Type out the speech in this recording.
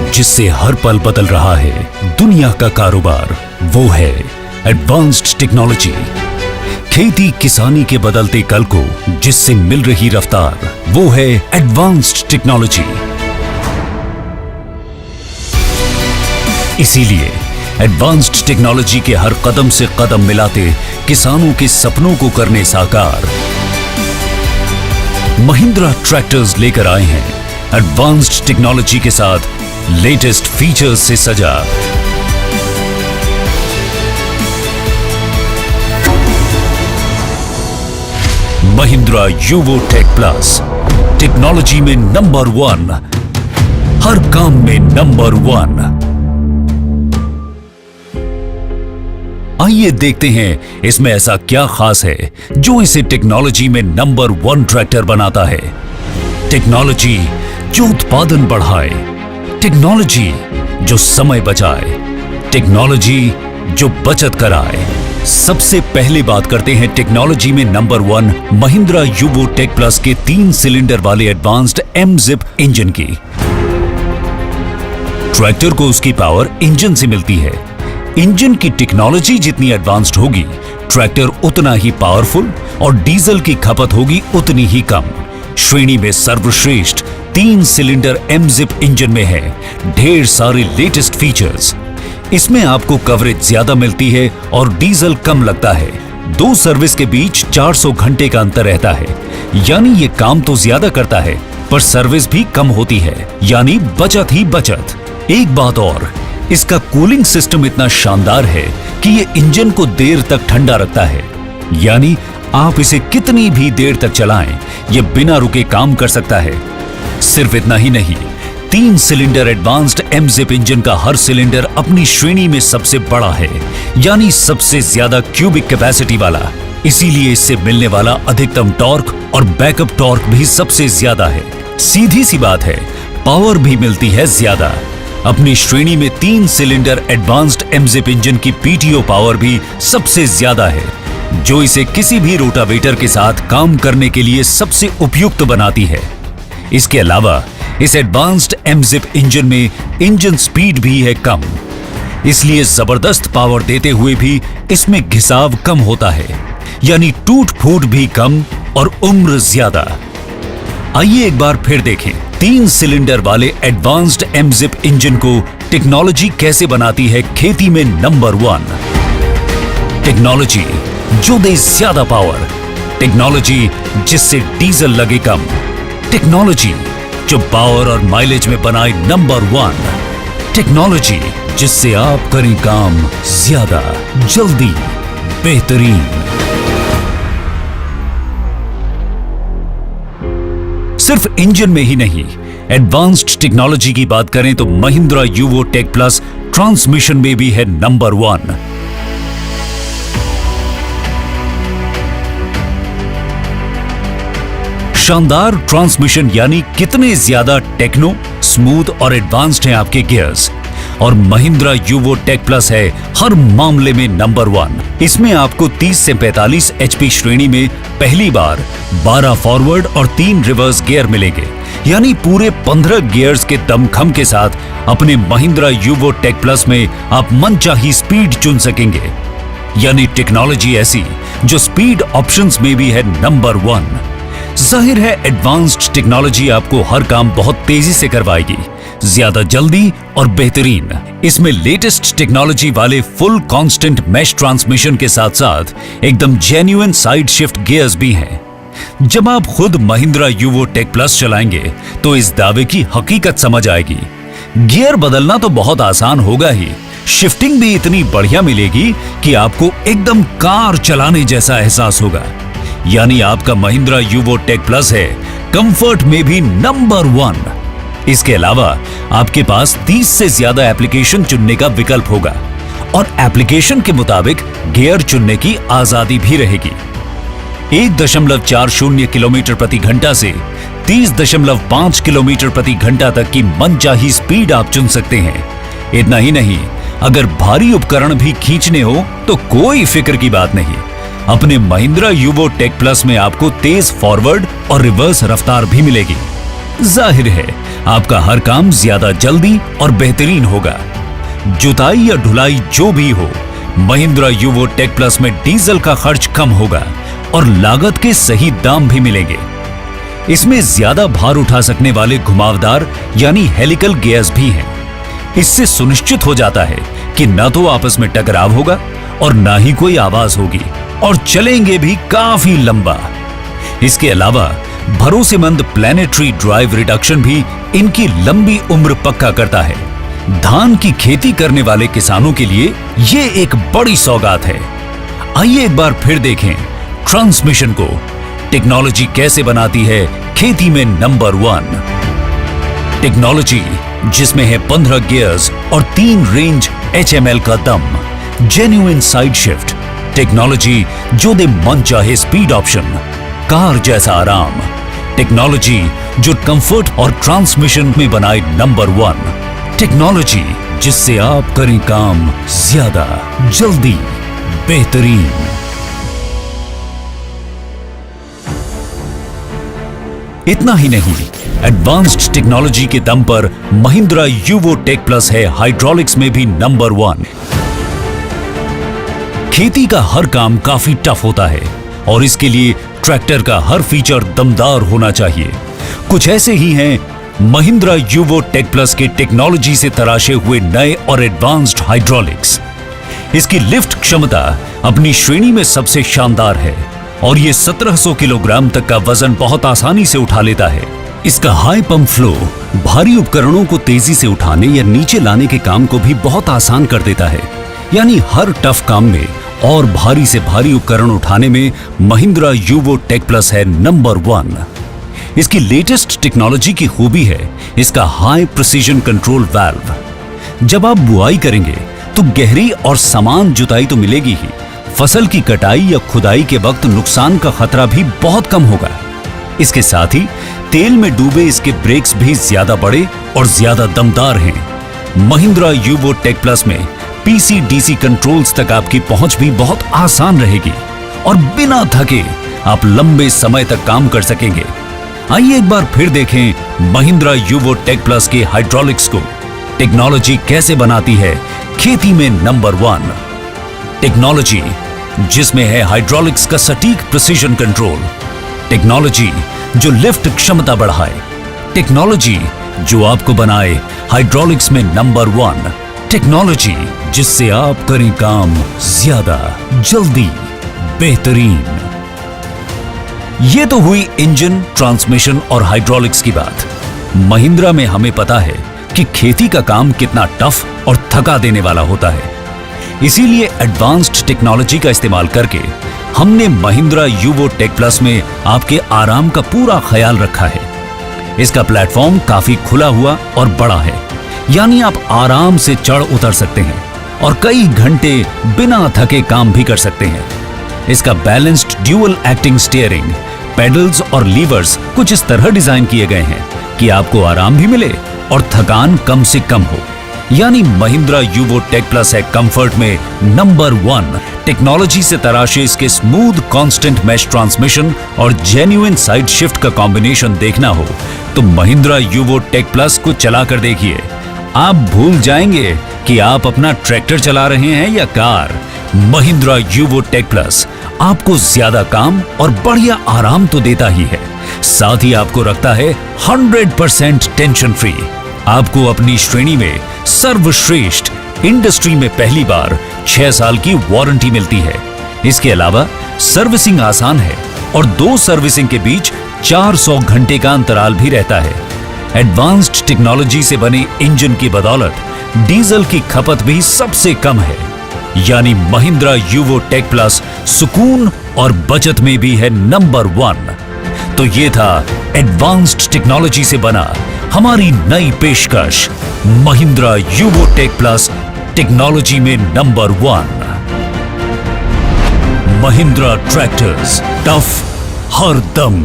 जिससे हर पल बदल रहा है दुनिया का कारोबार, वो है एडवांस्ड टेक्नोलॉजी। खेती किसानी के बदलते कल को जिससे मिल रही रफ्तार, वो है एडवांस्ड टेक्नोलॉजी। इसीलिए एडवांस्ड टेक्नोलॉजी के हर कदम से कदम मिलाते किसानों के सपनों को करने साकार महिंद्रा ट्रैक्टर्स लेकर आए हैं एडवांस्ड टेक्नोलॉजी के साथ लेटेस्ट फीचर्स से सजा। Mahindra Yuvo tech plus, technology में नंबर 1, हर काम में नंबर 1। आइए देखते हैं इसमें ऐसा क्या खास है जो इसे टेक्नोलॉजी में नंबर 1 ट्रैक्टर बनाता है। टेक्नोलॉजी जो उत्पादन बढ़ाए, टेक्नोलॉजी जो समय बचाए, टेक्नोलॉजी जो बचत कराए। सबसे पहले बात करते हैं टेक्नोलॉजी में number 1 Mahindra Yuvo tech plus के 3 सिलेंडर वाले एडवांस्ड एमजिप इंजन की। ट्रैक्टर को उसकी पावर इंजन से मिलती है। इंजन की टेक्नोलॉजी जितनी एडवांस्ड होगी, ट्रैक्टर उतना ही पावरफुल और डीजल की खपत होगी उतनी ही कम। श्रेणी में सर्वश्रेष्ठ 3 सिलेंडर एमजिप इंजन में है ढेर सारे लेटेस्ट फीचर्स। इसमें आपको कवरेज ज्यादा मिलती है और डीजल कम लगता है। 2 सर्विस के बीच 400 घंटे का अंतर रहता है, यानी ये काम तो ज्यादा करता है पर सर्विस भी कम होती है, यानी बचत ही बचत। एक बात और, इसका कूलिंग सिस्टम इतना शानदार है कि ये इंजन को देर तक ठंडा रखता है, यानी आप इसे कितनी भी देर तक चलाएं, ये बिना रुके काम कर सकता है। सिर्फ इतना ही नहीं, 3 सिलेंडर एडवांस्ड एमजिप इंजन का हर सिलेंडर अपनी श्रेणी में सबसे बड़ा है, यानी सबसे ज्यादा क्यूबिक कैपेसिटी वाला। इसीलिए इससे मिलने वाला अधिकतम टॉर्क और बैकअप टॉर्क भी सबसे ज्यादा है। सीधी सी बात है, पावर भी मिलती है ज्यादा। अपनी श्रेणी में 3 सिलेंडर एडवांस्ड एमजिप इंजन की पीटीओ पावर भी सबसे ज्यादा है, जो इसे किसी भी रोटावेटर के साथ काम करने के लिए सबसे उपयुक्त बनाती है। इसके अलावा इस एडवांस्ड एमजिप इंजन में इंजन स्पीड भी है कम, इसलिए जबरदस्त पावर देते हुए भी इसमें घिसाव कम होता है, यानी टूट फूट भी कम और उम्र ज्यादा। आइए एक बार फिर देखें 3 सिलेंडर वाले एडवांस्ड एमजिप इंजन को टेक्नोलॉजी कैसे बनाती है खेती में नंबर 1। टेक्नोलॉजी जो दे ज्यादा पावर, टेक्नोलॉजी जिससे डीजल लगे कम, टेक्नोलॉजी जो पावर और माइलेज में बनाए नंबर 1, टेक्नोलॉजी जिससे आप करें काम ज्यादा, जल्दी, बेहतरीन। सिर्फ इंजन में ही नहीं, एडवांस्ड टेक्नोलॉजी की बात करें तो Mahindra Yuvo tech plus transmission में भी है नंबर 1। शानदार ट्रांसमिशन, यानी कितने ज्यादा टेक्नो, स्मूथ और एडवांस्ड हैं आपके गियर्स। और महिंद्रा यूवो टेक प्लस है हर मामले में नंबर 1। इसमें आपको 30 से 45 एचपी श्रेणी में पहली बार 12 फॉरवर्ड और 3 रिवर्स गियर मिलेंगे, यानी पूरे 15 गियर्स के दमखम के साथ अपने महिंद्रा यूवो टेक प्लस में आप मनचाही स्पीड चुन सकेंगे। यानी टेक्नोलॉजी ऐसी जो स्पीड ऑप्शंस में भी है नंबर 1। जाहिर है एडवांस्ड टेक्नोलॉजी आपको हर काम बहुत तेजी से करवाएगी, ज्यादा जल्दी और बेहतरीन। इसमें लेटेस्ट टेक्नोलॉजी वाले फुल कांस्टेंट मैश ट्रांसमिशन के साथ साथ एकदम जेन्युइन साइड शिफ्ट गियर्स भी हैं। जब आप खुद महिंद्रा यूवो टेक प्लस चलाएंगे तो इस दावे की हकीकत समझ आएगी। गियर बदलना तो बहुत आसान होगा ही, शिफ्टिंग भी इतनी बढ़िया मिलेगी कि आपको एकदम कार चलाने जैसा एहसास होगा। यानी आपका महिंद्रा यूवो टेक प्लस है कंफर्ट में भी नंबर 1। इसके अलावा आपके पास 30 से ज्यादा एप्लीकेशन चुनने का विकल्प होगा और एप्लीकेशन के मुताबिक गियर चुनने की आजादी भी रहेगी। 1.40 किलोमीटर प्रति घंटा से 30.5 किलोमीटर प्रति घंटा तक की मनचाही स्पीड आप चुन सकते हैं। इतना ही नहीं, अगर भारी उपकरण भी खींचने हो तो कोई फिक्र की बात नहीं, अपने महिंद्रा यूवो टेक प्लस में आपको तेज फॉरवर्ड और रिवर्स रफ्तार भी मिलेगी। जाहिर है आपका हर काम ज्यादा जल्दी और बेहतरीन होगा। जुताई या ढुलाई जो भी हो, महिंद्रा यूवो टेक प्लस में डीजल का खर्च कम होगा और लागत के सही दाम भी मिलेंगे। इसमें ज्यादा भार उठा सकने वाले घुमावदार यानी हेलिकल गियर्स भी हैं। इससे सुनिश्चित हो जाता है कि न तो आपस में टकराव होगा और ना ही कोई आवाज होगी, और चलेंगे भी काफी लंबा। इसके अलावा भरोसेमंद प्लैनेटरी ड्राइव रिडक्शन भी इनकी लंबी उम्र पक्का करता है। धान की खेती करने वाले किसानों के लिए ये एक बड़ी सौगात है। आइए एक बार फिर देखें ट्रांसमिशन को। टेक्नोलॉजी कैसे बनाती है खेती में नंबर 1। टेक्नोलॉजी जिसमें है 15 गियर्स और 3 रेंज HML का दम, जेन्युइन साइड शिफ्ट, टेक्नोलॉजी जो दे मनचाहे स्पीड ऑप्शन, कार जैसा आराम, टेक्नोलॉजी जो कंफर्ट और ट्रांसमिशन में बनाए नंबर 1, टेक्नोलॉजी जिससे आप करें काम ज्यादा जल्दी बेहतरीन। इतना ही नहीं, एडवांस्ड टेक्नोलॉजी के दम पर महिंद्रा यूवो टेक प्लस है हाइड्रोलिक्स में भी नंबर 1। खेती का हर काम काफी टफ होता है और इसके लिए ट्रैक्टर का हर फीचर दमदार होना चाहिए। कुछ ऐसे ही हैं महिंद्रा यूवो टेक प्लस के टेक्नोलॉजी से तराशे हुए नए और एडवांस्ड हाइड्रोलिक्स। इसकी लिफ्ट क्षमता अपनी श्रेणी में सबसे शानदार है और ये 1700 किलोग्राम तक का वजन बहुत आसानी से उठा लेता है। इसका हाई पंप फ्लो भारी उपकरणों को तेजी से उठाने या नीचे लाने के काम को भी बहुत आसान कर देता है। यानी हर टफ काम में और भारी से भारी उपकरण उठाने में महिंद्रा यूवो टेक प्लस है नंबर 1। इसकी लेटेस्ट टेक्नोलॉजी की खूबी है इसका हाई प्रिसीजन कंट्रोल वाल्व। जब आप बुआई करेंगे तो गहरी और समान जुताई तो मिलेगी ही, फसल की कटाई या खुदाई के वक्त नुकसान का खतरा भी बहुत कम होगा। इसके साथ ही तेल में डूबे इसके ब्रेक्स भी ज्यादा बड़े और ज्यादा दमदार हैं। महिंद्रा यूवो टेक प्लस में PC-DC कंट्रोल्स तक आपकी पहुंच भी बहुत आसान रहेगी और बिना थके आप लंबे समय तक काम कर सकेंगे। आइए एक बार फिर देखें महिंद्रा यूवो टेक प्लस के हाइड्रोलिक्स को। टेक्नोलॉजी कैसे बनाती है खेती में नंबर 1। टेक्नोलॉजी जिसमें है हाइड्रोलिक्स का सटीक प्रिसीजन कंट्रोल, टेक्नोलॉजी जो लिफ्ट क्षमता बढ़ाए, टेक्नोलॉजी जो आपको बनाए हाइड्रोलिक्स में नंबर 1, टेक्नोलॉजी जिससे आप करें काम ज्यादा जल्दी बेहतरीन। ये तो हुई इंजन, ट्रांसमिशन और हाइड्रोलिक्स की बात। महिंद्रा में हमें पता है कि खेती का काम कितना टफ और थका देने वाला होता है। इसीलिए एडवांस्ड टेक्नोलॉजी का इस्तेमाल करके हमने महिंद्रा यूवो टेक प्लस में आपके आराम का पूरा ख्याल रखा है। इसका प्लेटफॉर्म काफी खुला हुआ और बड़ा है, यानी आप आराम से चढ़ उतर सकते हैं और कई घंटे बिना थके काम भी कर सकते हैं। इसका balanced dual acting steering, pedals और लीवर्स कुछ इस तरह डिजाइन किए गए हैं कि आपको आराम भी मिले और थकान कम से कम हो। यानी महिंद्रा यूवो टेक प्लस है कंफर्ट में नंबर 1। टेक्नोलॉजी से तराशे इसके स्मूथ कांस्टेंट मैश ट्रांसमिशन और जेन्युइन साइड शिफ्ट का कॉम्बिनेशन देखना हो तो महिंद्रा यूवो टेक प्लस को चला कर देखिए। आप भूल जाएंगे कि आप अपना ट्रैक्टर चला रहे हैं या car. Mahindra Yuvo tech plus आपको ज्यादा काम और बढ़िया आराम तो देता ही है, साथ ही आपको रखता है 100% टेंशन फ्री। आपको अपनी श्रेणी में सर्वश्रेष्ठ इंडस्ट्री में पहली बार 6 साल की वारंटी मिलती है। इसके अलावा सर्विसिंग आसान है और 2 सर्विसिंग के बीच 400 घंटे का अंतराल भी रहता है। एडवांस्ड टेक्नोलॉजी से बने इंजन की बदौलत डीजल की खपत भी सबसे कम है। यानी महिंद्रा यूवो टेक प्लस सुकून और बचत में भी है नंबर 1। तो ये था एडवांस्ड टेक्नोलॉजी से बना हमारी नई पेशकश Mahindra Yuvo tech plus, technology में नंबर 1। महिंद्रा ट्रैक्टर्स, टफ हर दम।